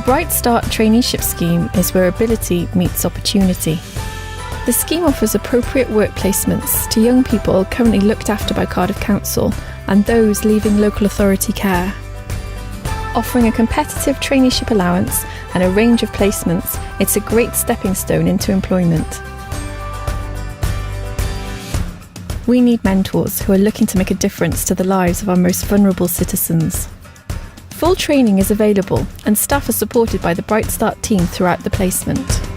Bright Start Traineeship Scheme is where ability meets opportunity. The scheme offers appropriate work placements to young people currently looked after by Cardiff Council and those leaving local authority care. Offering a competitive traineeship allowance and a range of placements, it's a great stepping stone into employment. We need mentors who are looking to make a difference to the lives of our most vulnerable citizens. Full training is available and staff are supported by the Bright Start team throughout the placement.